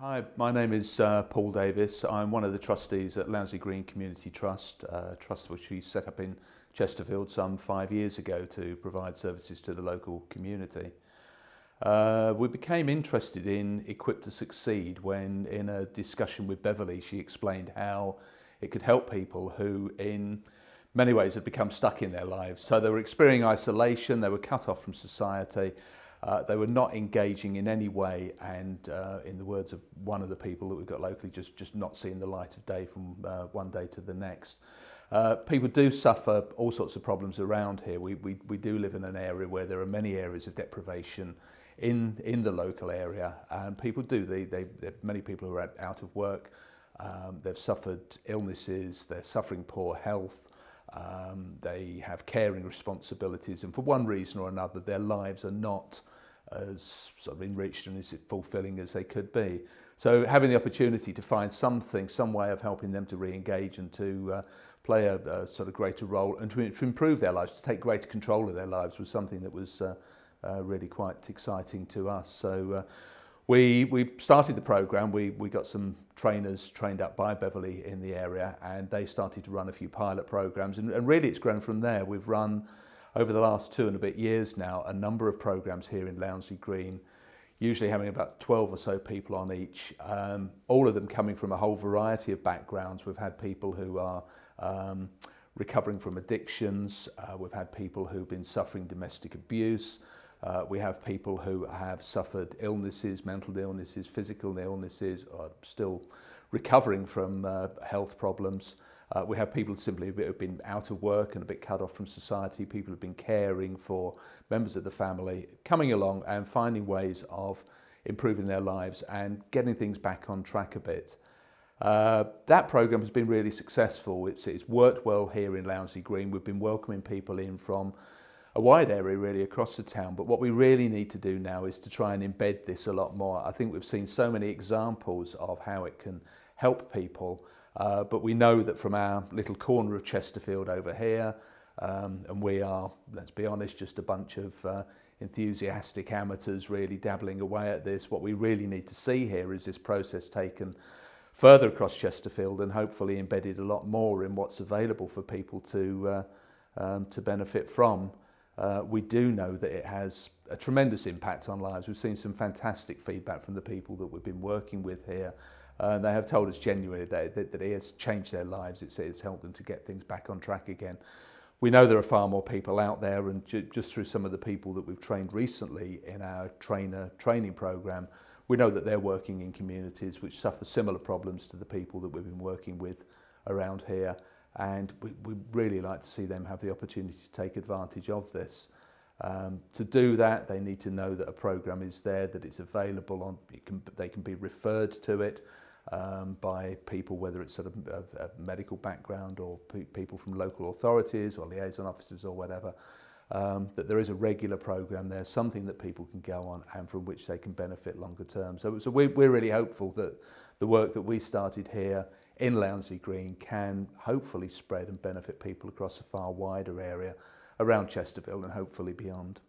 Hi, my name is Paul Davies. I'm one of the trustees at Loundsley Green Community Trust, a trust which we set up in Chesterfield some 5 years ago to provide services to the local community. We became interested in Equipped to Succeed when, in a discussion with Beverly, she explained how it could help people who in many ways had become stuck in their lives. So they were experiencing isolation, they were cut off from society, they were not engaging in any way, and in the words of one of the people that we've got locally, just not seeing the light of day from one day to the next. People do suffer all sorts of problems around here. We do live in an area where there are many areas of deprivation in the local area, and people do. Many people who are out of work, they've suffered illnesses, they're suffering poor health, they have caring responsibilities, and for one reason or another their lives are not as sort of enriched and as fulfilling as they could be. So having the opportunity to find something, some way of helping them to re-engage and to play a sort of greater role and to improve their lives, to take greater control of their lives, was something that was really quite exciting to us. So we started the programme. We got some trainers trained up by Beverly in the area, and they started to run a few pilot programmes, and really it's grown from there. We've run, over the last 2 and a bit years now, a number of programmes here in Loundsley Green, usually having about 12 or so people on each, all of them coming from a whole variety of backgrounds. We've had people who are recovering from addictions, we've had people who've been suffering domestic abuse, we have people who have suffered illnesses, mental illnesses, physical illnesses, or still recovering from health problems. We have people simply who have been out of work and a bit cut off from society, people who have been caring for members of the family, coming along and finding ways of improving their lives and getting things back on track a bit. That programme has been really successful. It's worked well here in Loundsley Green. We've been welcoming people in from a wide area really across the town, but what we really need to do now is to try and embed this a lot more. I think we've seen so many examples of how it can help people, but we know that from our little corner of Chesterfield over here, and we are, let's be honest, just a bunch of enthusiastic amateurs really dabbling away at this. What we really need to see here is this process taken further across Chesterfield and hopefully embedded a lot more in what's available for people to benefit from. We do know that it has a tremendous impact on lives. We've seen some fantastic feedback from the people that we've been working with here. They have told us genuinely that it has changed their lives. It's helped them to get things back on track again. We know there are far more people out there, and just through some of the people that we've trained recently in our training programme, we know that they're working in communities which suffer similar problems to the people that we've been working with around here. And we really like to see them have the opportunity to take advantage of this. To do that, they need to know that a programme is there, that it's available, they can be referred to it by people, whether it's sort of a medical background or people from local authorities or liaison officers or whatever, that there is a regular programme there, something that people can go on and from which they can benefit longer term. So we're really hopeful that the work that we started here in Loundsley Green can hopefully spread and benefit people across a far wider area around Chesterfield and hopefully beyond.